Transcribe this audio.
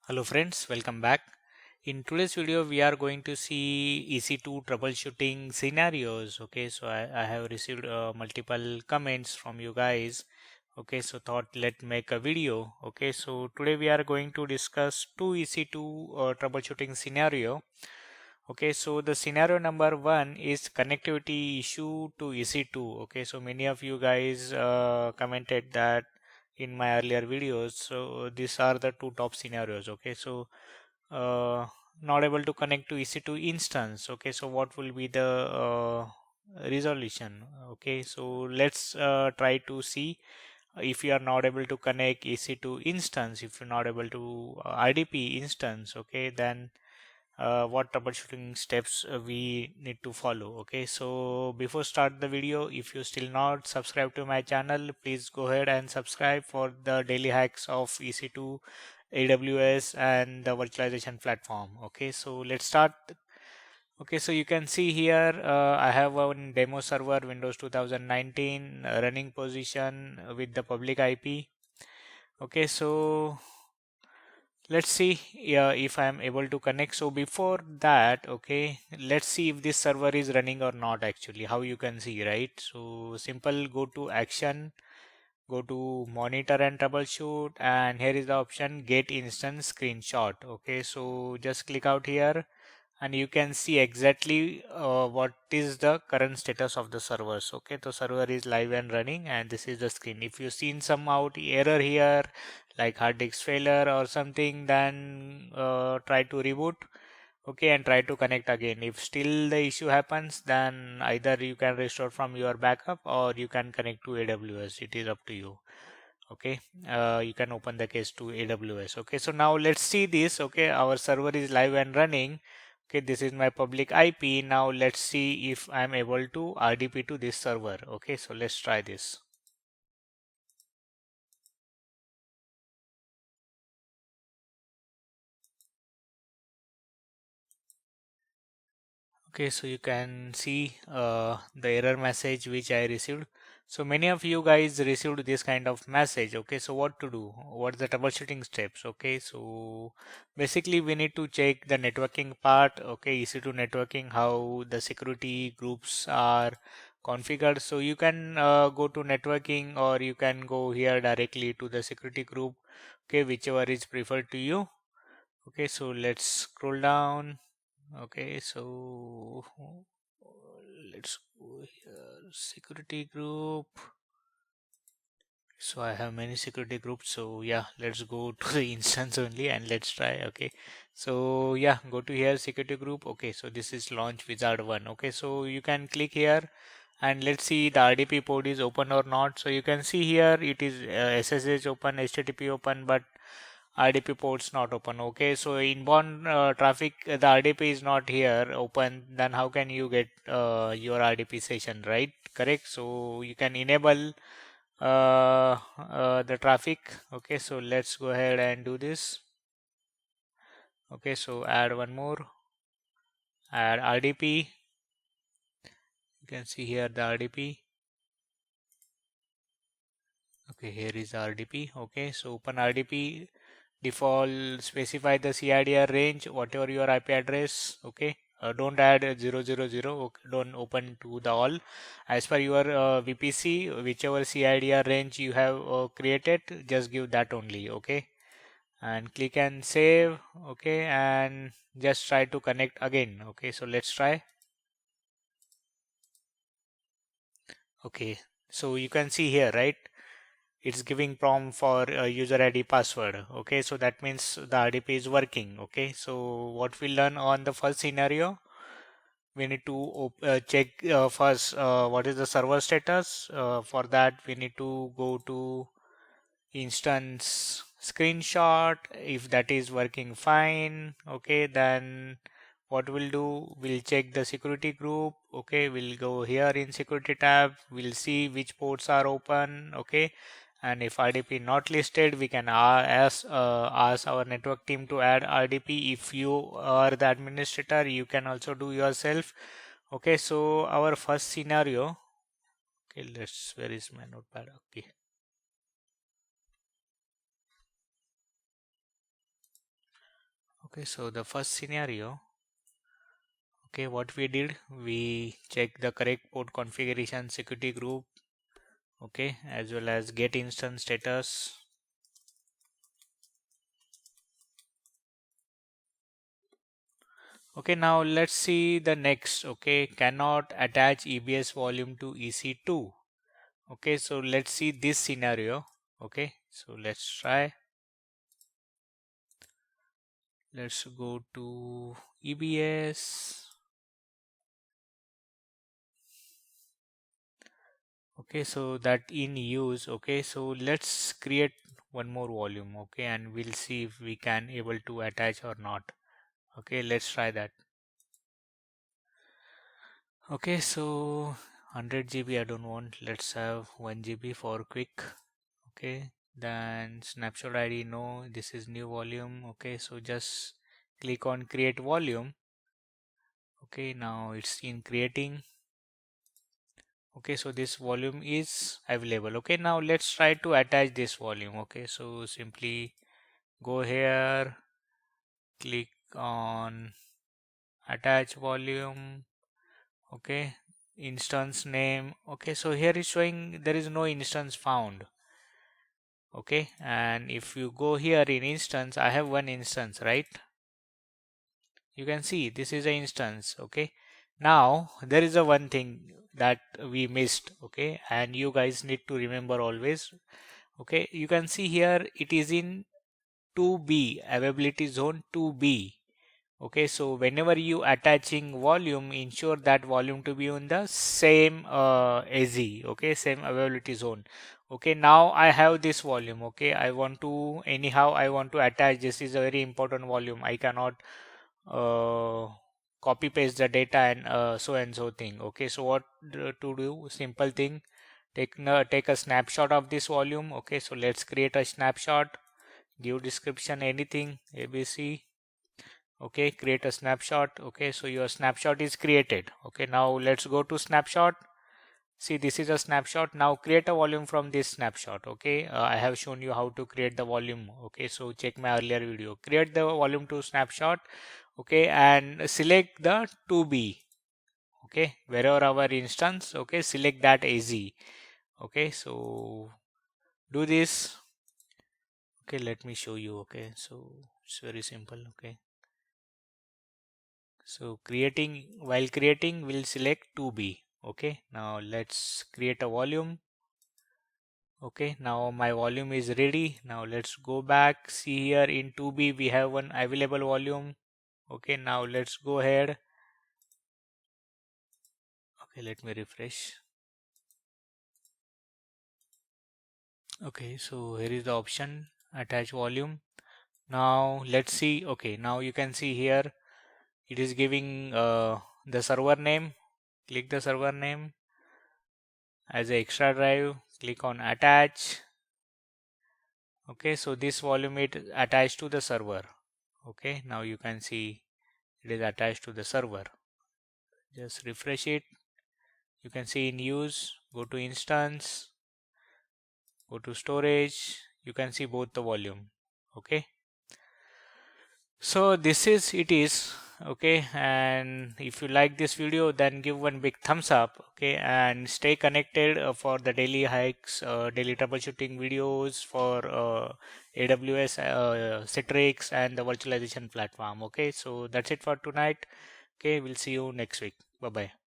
Hello friends, welcome back. In today's video, we are going to see EC2 troubleshooting scenarios. Okay, so I have received multiple comments from you guys. Okay, so thought let make a video. Okay, so today we are going to discuss two EC2 troubleshooting scenario. Okay, so the scenario number one is connectivity issue to EC2. Okay, so many of you guys commented that in my earlier videos. So these are the two top scenarios. Okay, so uh, not able to connect to EC2 instance. Okay, so what will be the resolution? Okay, so let's try to see if you are not able to connect EC2 instance, if you're not able to RDP instance. Okay, then what troubleshooting steps we need to follow. Okay, so before start the video, if you still not subscribed to my channel, please go ahead and subscribe for the daily hacks of EC2, AWS and the virtualization platform. Okay, so let's start. Okay, so you can see here I have one demo server Windows 2019 running position with the public IP. Okay, so let's see if I am able to connect. So before that, okay, let's see if this server is running or not actually, how you can see, right? So simple, go to action, go to monitor and troubleshoot, and here is the option get instance screenshot. Okay, so just click out here and you can see exactly what is the current status of the servers. Okay, the server is live and running and this is the screen. If you've seen some out error here like hard disk failure or something, then try to reboot. Okay, and try to connect again. If still the issue happens, then either you can restore from your backup or you can connect to AWS. It is up to you. Okay, you can open the case to AWS. Okay, so now let's see this. Okay, our server is live and running. Okay, this is my public IP. Now let's see if I'm able to RDP to this server. Okay, so let's try this. Okay, so you can see the error message which I received. So many of you guys received this kind of message. Okay, so what to do? What's the troubleshooting steps? Okay, so basically we need to check the networking part. Okay, EC2 networking, how the security groups are configured. So you can go to networking or you can go here directly to the security group. Okay, whichever is preferred to you. Okay, so let's scroll down. Okay, so let's go here. Security group. So I have many security groups. So yeah, let's go to the instance only and let's try. Okay, so yeah, go to here security group. Okay, so this is launch wizard one. Okay, so you can click here and let's see the RDP port is open or not. So you can see here it is SSH open, HTTP open, but RDP ports not open. Okay, so inbound traffic, the RDP is not here open. Then how can you get your RDP session, right? Correct. So you can enable the traffic. Okay, so let's go ahead and do this. Okay, so add one more, add RDP. You can see here the RDP. Okay, here is RDP. Okay, so open RDP, default specify the CIDR range, whatever your IP address. Okay, don't add 000. Okay, don't open to the all. As per your VPC, whichever CIDR range you have created, just give that only. Okay, and click and save. Okay, and just try to connect again. Okay, so let's try. Okay, so you can see here, right? It's giving prompt for user ID password. Okay, so that means the RDP is working. Okay, so what we learn on the first scenario, we need to check first what is the server status. For that we need to go to instance screenshot. If that is working fine, okay, then what we'll do, we'll check the security group. Okay, we'll go here in security tab, we'll see which ports are open. Okay, and if RDP not listed, we can ask our network team to add RDP. If you are the administrator, you can also do yourself. Okay, so our first scenario, okay, let's, where is my notepad? Okay, Okay, so the first scenario, okay, what we did, we checked the correct port configuration security group, okay, as well as get instance status. Okay, now let's see the next. Okay, cannot attach EBS volume to EC2. Okay, so let's see this scenario. Okay, so let's try. Let's go to EBS. Okay, so that in use. Okay, so let's create one more volume. Okay, and we'll see if we can able to attach or not. Okay, let's try that. Okay, so 100 GB I don't want. Let's have 1 GB for quick. Okay, then snapshot ID, no, this is new volume. Okay, so just click on create volume. Okay, now it's in creating. Okay, so this volume is available. Okay, now let's try to attach this volume. Okay, so simply go here, click on attach volume. Okay, instance name. Okay, so here is showing there is no instance found. Okay, and if you go here in instance, I have one instance, right? You can see this is an instance. Okay, now there is a one thing that we missed. Okay, and you guys need to remember always. Okay, you can see here it is in 2B, availability zone 2B. Okay, so whenever you attaching volume, ensure that volume to be on the same AZ, okay, same availability zone. Okay, now I have this volume. Okay, I want to anyhow I want to attach. This is a very important volume. I cannot uh, copy paste the data and so thing. Okay, so what to do? Simple thing. Take a snapshot of this volume. Okay, so let's create a snapshot. Give description anything ABC. Okay, create a snapshot. Okay, so your snapshot is created. Okay, now let's go to snapshot. See, this is a snapshot. Now create a volume from this snapshot. Okay, I have shown you how to create the volume. Okay, so check my earlier video. Create the volume to snapshot. Okay, and select the 2B. Okay, wherever our instance. Okay, select that AZ. Okay, so do this. Okay, let me show you. Okay, so it's very simple. Okay, so while creating we'll select 2B. Okay, now let's create a volume. Okay, now my volume is ready. Now let's go back. See here in 2B we have one available volume. Okay, now let's go ahead. Okay, let me refresh. Okay, so here is the option attach volume. Now let's see. Okay, now you can see here it is giving the server name. Click the server name as a extra drive. Click on attach. Okay, so this volume is attached to the server. Okay, now you can see it is attached to the server. Just refresh it. You can see in use, go to instance, go to storage. You can see both the volume. Okay, so this is it is. Okay, and if you like this video, then give one big thumbs up. Okay, and stay connected for the daily hikes, daily troubleshooting videos for AWS, Citrix, and the virtualization platform. Okay, so that's it for tonight. Okay, we'll see you next week. Bye bye.